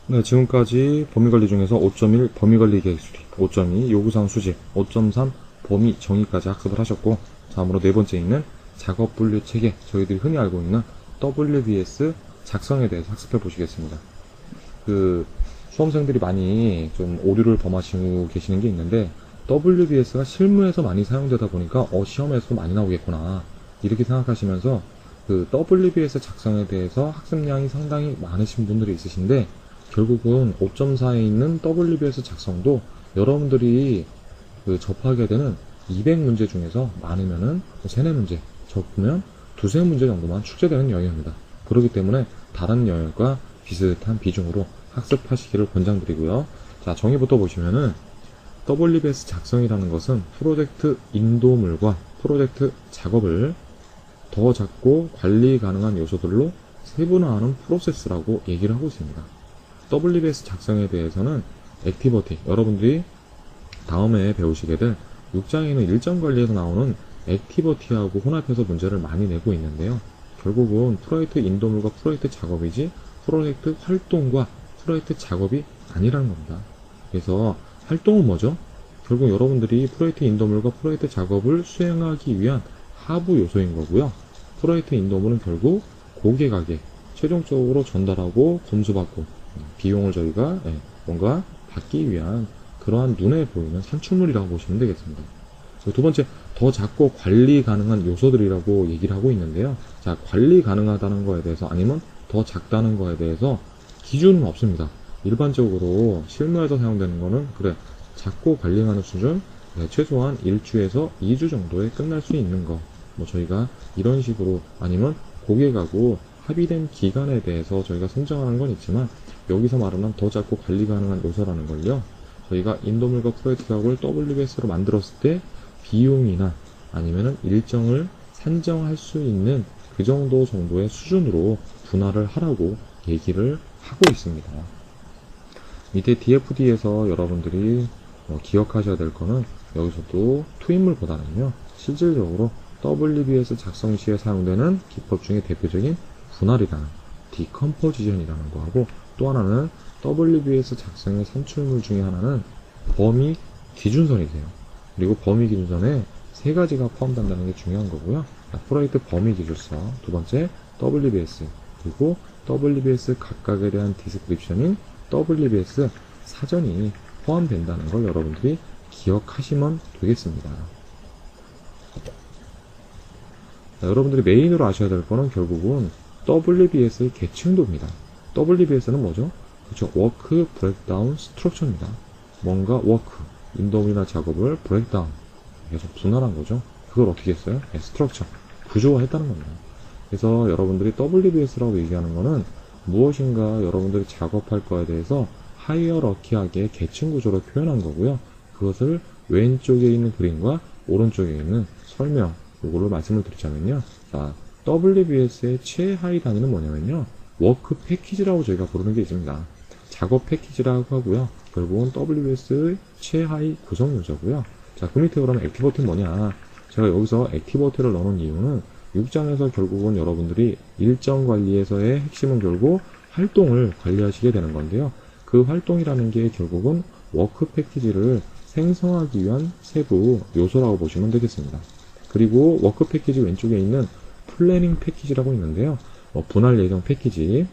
네, 지금까지 범위관리 중에서 5.1 범위관리 계획수리, 5.2 요구사항 수집, 5.3 범위 정의까지 학습을 하셨고, 다음으로 네 번째 있는 작업 분류 체계, 저희들이 흔히 알고 있는 WBS 작성에 대해서 학습해 보시겠습니다. 수험생들이 많이 좀 오류를 범하시고 계시는 게 있는데, WBS가 실무에서 많이 사용되다 보니까 시험에서도 많이 나오겠구나 이렇게 생각하시면서 WBS 작성에 대해서 학습량이 상당히 많으신 분들이 있으신데, 결국은 5.4에 있는 WBS 작성도 여러분들이 접하게 되는 200문제 중에서 많으면은 3, 4문제, 적으면 2, 3문제 정도만 출제되는 영역입니다. 그렇기 때문에 다른 영역과 비슷한 비중으로 학습하시기를 권장드리고요. 자, 정의부터 보시면은 WBS 작성이라는 것은 프로젝트 인도물과 프로젝트 작업을 더 작고 관리 가능한 요소들로 세분화하는 프로세스라고 얘기를 하고 있습니다. WBS 작성에 대해서는 액티비티, 여러분들이 다음에 배우시게 될 6장에 있는 일정 관리에서 나오는 액티비티하고 혼합해서 문제를 많이 내고 있는데요. 결국은 프로젝트 인도물과 프로젝트 작업이지 프로젝트 활동과 프로젝트 작업이 아니라는 겁니다. 그래서 활동은 뭐죠? 결국 여러분들이 프로젝트 인도물과 프로젝트 작업을 수행하기 위한 하부 요소인 거고요. 프로젝트 인도물은 결국 고객에게 최종적으로 전달하고 검수받고 비용을 저희가 뭔가 받기 위한 그러한 눈에 보이는 산출물이라고 보시면 되겠습니다. 두 번째, 더 작고 관리 가능한 요소들이라고 얘기를 하고 있는데요. 자, 관리 가능하다는 거에 대해서 아니면 더 작다는 거에 대해서 기준은 없습니다. 일반적으로 실무에서 사용되는 거는 그래, 작고 관리 가능 수준, 최소한 1주에서 2주 정도에 끝날 수 있는 거, 저희가 이런 식으로 아니면 고객하고 합의된 기간에 대해서 저희가 선정하는 건 있지만, 여기서 말하는 더 작고 관리 가능한 요소라는 걸요, 저희가 인도물과 프로젝트 작업을 WBS로 만들었을 때 비용이나 아니면은 일정을 산정할 수 있는 그 정도의 수준으로 분할을 하라고 얘기를 하고 있습니다. 밑에 DFD에서 여러분들이 기억하셔야 될 거는 여기서도 투입물보다는요, 실질적으로 WBS 작성 시에 사용되는 기법 중에 대표적인 분할이라는 디컴포지션이라는 거하고, 또 하나는 WBS 작성의 산출물 중에 하나는 범위 기준선이세요. 그리고 범위 기준선에 3가지가 포함된다는 게 중요한 거고요. 프로젝트 범위 기준서, 두 번째 WBS, 그리고 WBS 각각에 대한 디스크립션인 WBS 사전이 포함된다는 걸 여러분들이 기억하시면 되겠습니다. 자, 여러분들이 메인으로 아셔야 될 거는 결국은 WBS의 계층도입니다. WBS는 뭐죠? 그렇죠. 워크 브레이크다운 스트럭처입니다. 뭔가 워크, 인도물이나 작업을 브레이크다운, 계속 분할한 거죠. 그걸 어떻게 했어요? 스트럭처, 구조화했다는 겁니다. 그래서 여러분들이 WBS라고 얘기하는 거는 무엇인가 여러분들이 작업할 거에 대해서 하이어러키하게 계층 구조로 표현한 거고요. 그것을 왼쪽에 있는 그림과 오른쪽에 있는 설명, 요거를 말씀을 드리자면요. 자, WBS의 최하위 단위는 뭐냐면요, 워크 패키지라고 저희가 부르는 게 있습니다. 작업 패키지라고 하고요. 결국은 WBS의 최하위 구성 요소고요. 자, 그 밑에 그러면 액티비티는 뭐냐? 제가 여기서 액티비티를 넣는 이유는 6장에서 결국은 여러분들이 일정 관리에서의 핵심은 결국 활동을 관리하시게 되는 건데요. 그 활동이라는 게 결국은 워크 패키지를 생성하기 위한 세부 요소라고 보시면 되겠습니다. 그리고 워크 패키지 왼쪽에 있는 플래닝 패키지라고 있는데요. 분할 예정 패키지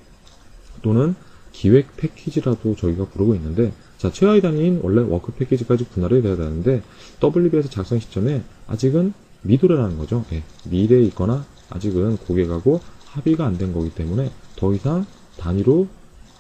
또는 기획 패키지라도 저희가 부르고 있는데, 자, 최하위 단위인 원래 워크 패키지까지 분할이 돼야 되는데 WBS 작성 시점에 아직은 미도래라는 거죠. 미래에 있거나 아직은 고객하고 합의가 안 된 거기 때문에 더 이상 단위로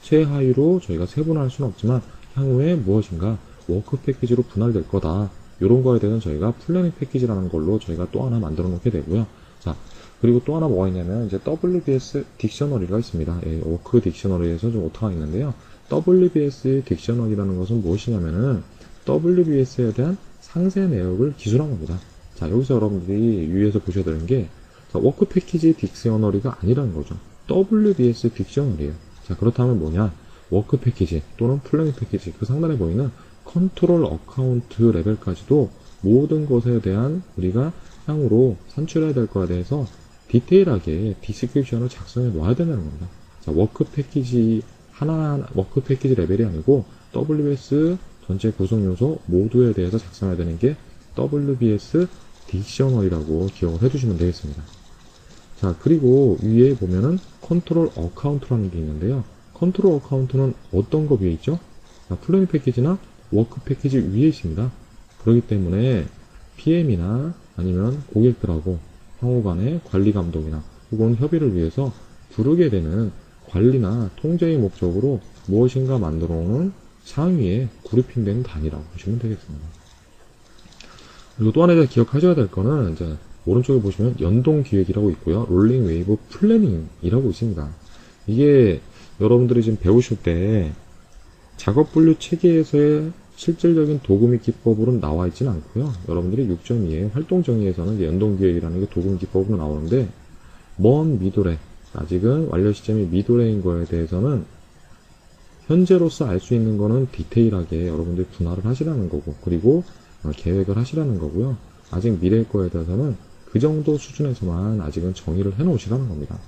최하위로 저희가 세분화할 수는 없지만 향후에 무엇인가 워크 패키지로 분할될 거다, 이런 거에 대해서는 저희가 플래닝 패키지라는 걸로 저희가 또 하나 만들어 놓게 되고요. 자, 그리고 또 하나 뭐가 있냐면 이제 WBS 딕셔너리가 있습니다. 워크 딕셔너리에서 좀 오타가 있는데요. WBS 딕셔너리라는 것은 무엇이냐면은 WBS에 대한 상세 내역을 기술한 겁니다. 자, 여기서 여러분들이 유의해서 보셔야 되는 게, 자, 워크 패키지 딕셔너리가 아니라는 거죠. WBS 딕셔너리예요. 자, 그렇다면 뭐냐? 워크 패키지 또는 플래닝 패키지, 그 상단에 보이는 컨트롤 어카운트 레벨까지도 모든 것에 대한 우리가 향후로 산출해야 될 거에 대해서 디테일하게 디스크립션을 작성해 놔야 된다는 겁니다. 자, 워크 패키지 하나하나 워크 패키지 레벨이 아니고 WBS 전체 구성 요소 모두에 대해서 작성해야 되는 게 WBS 딕셔너리라고 기억을 해주시면 되겠습니다. 자, 그리고 위에 보면은 컨트롤 어카운트라는 게 있는데요. 컨트롤 어카운트는 어떤 거 위에 있죠? 자, 플래닝 패키지나 워크 패키지 위에 있습니다. 그렇기 때문에 PM이나 아니면 고객들하고 상호간의 관리 감독이나 혹은 협의를 위해서 부르게 되는 관리나 통제의 목적으로 무엇인가 만들어 오는 상위에 그룹핑된 단위라고 보시면 되겠습니다. 그리고 또 하나 기억하셔야 될 거는 이제 오른쪽에 보시면 연동 기획이라고 있고요. 롤링 웨이브 플래닝이라고 있습니다. 이게 여러분들이 지금 배우실 때 작업 분류 체계에서의 실질적인 도구 및 기법으로는 나와 있지는 않고요. 여러분들이 6.2의 활동 정의에서는 연동 기획이라는 게 도구 및 기법으로 나오는데 먼 미도래, 아직은 완료 시점이 미도래인 거에 대해서는 현재로서 알 수 있는 거는 디테일하게 여러분들이 분할을 하시라는 거고, 그리고 계획을 하시라는 거고요. 아직 미래의 거에 대해서는 그 정도 수준에서만 아직은 정의를 해 놓으시라는 겁니다.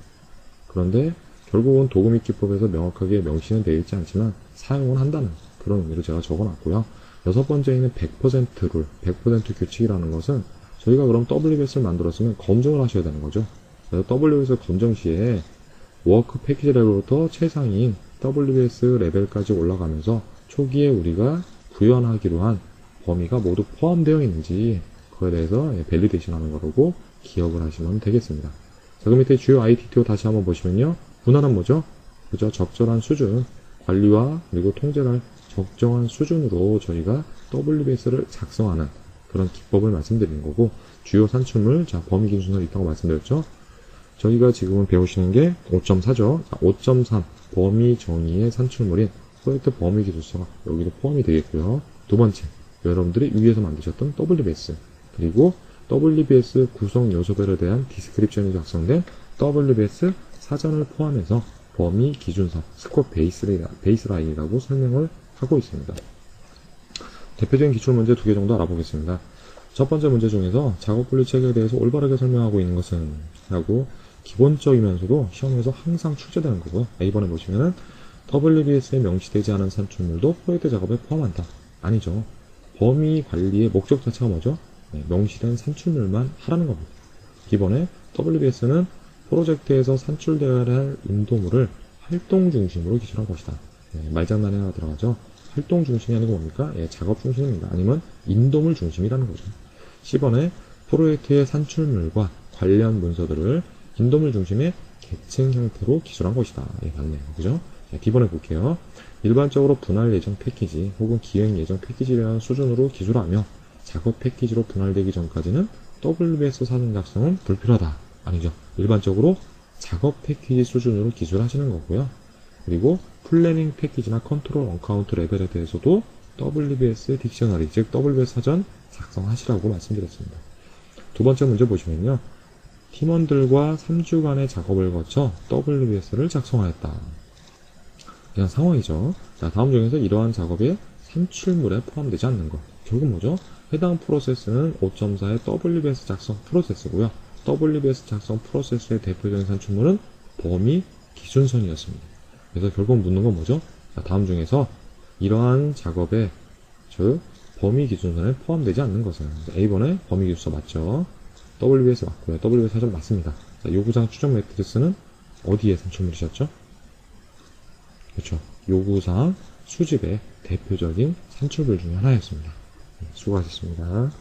그런데 결국은 도구 및 기법에서 명확하게 명시는 되어 있지 않지만 사용은 한다는 그런 의미로 제가 적어놨고요. 여섯 번째에는 100% 룰, 100% 규칙이라는 것은 저희가 그럼 WBS를 만들었으면 검증을 하셔야 되는 거죠. 그래서 WBS 검증 시에 워크 패키지 레벨부터 최상위인 WBS 레벨까지 올라가면서 초기에 우리가 구현하기로 한 범위가 모두 포함되어 있는지 그거에 대해서 밸리데이션 하는 거라고 기억을 하시면 되겠습니다. 자, 그 밑에 주요 ITTO 다시 한번 보시면요. 분할은 뭐죠? 그죠? 적절한 수준, 관리와 그리고 통제를 적정한 수준으로 저희가 WBS를 작성하는 그런 기법을 말씀드리는 거고, 주요 산출물, 자, 범위 기준선이 있다고 말씀드렸죠? 저희가 지금은 배우시는 게 5.4죠. 5.3 범위 정의의 산출물인 프로젝트 범위 기술서가 여기도 포함이 되겠고요. 두 번째, 여러분들이 위에서 만드셨던 WBS, 그리고 WBS 구성 요소별에 대한 디스크립션이 작성된 WBS 사전을 포함해서 범위 기준서, 스코어 베이스라인이라고 설명을 하고 있습니다. 대표적인 기출문제 2개 정도 알아보겠습니다. 첫 번째 문제 중에서 작업 분류 체계에 대해서 올바르게 설명하고 있는 것은 라고 기본적이면서도 시험에서 항상 출제되는 거고요. A번에 보시면은 WBS에 명시되지 않은 산출물도 프로젝트 작업에 포함한다. 아니죠. 범위 관리의 목적 자체가 뭐죠? 네, 명시된 산출물만 하라는 겁니다. B번에 WBS는 프로젝트에서 산출되어야 할 인도물을 활동 중심으로 기술한 것이다. 네, 말장난이 하나 들어가죠. 활동 중심이 아니고 뭡니까? 예, 작업 중심입니다. 아니면 인도물 중심이라는 거죠. C번에 프로젝트의 산출물과 관련 문서들을 인도물 중심의 계층 형태로 기술한 것이다. 예, 맞네요. 그죠? 자, D번에 볼게요. 일반적으로 분할 예정 패키지 혹은 기획 예정 패키지라는 수준으로 기술하며 작업 패키지로 분할되기 전까지는 WBS 사전 작성은 불필요하다. 아니죠. 일반적으로 작업 패키지 수준으로 기술하시는 거고요. 그리고 플래닝 패키지나 컨트롤 어카운트 레벨에 대해서도 WBS 딕셔너리, 즉 WBS 사전 작성하시라고 말씀드렸습니다. 두 번째 문제 보시면요. 팀원들과 3주간의 작업을 거쳐 WBS를 작성하였다. 그냥 상황이죠. 자, 다음 중에서 이러한 작업에 산출물에 포함되지 않는 것. 결국 뭐죠? 해당 프로세스는 5.4의 WBS 작성 프로세스고요. WBS 작성 프로세스의 대표적인 산출물은 범위 기준선이었습니다. 그래서 결국 묻는 건 뭐죠? 자, 다음 중에서 이러한 작업에 즉 범위 기준선에 포함되지 않는 것은 A번에 범위 기준서 맞죠? WBS 맞고요. WBS 사전 맞습니다. 자, 요구사항 추정 매트리스는 어디에 산출물이셨죠? 그렇죠. 요구사항 수집의 대표적인 산출물 중에 하나였습니다. 수고하셨습니다.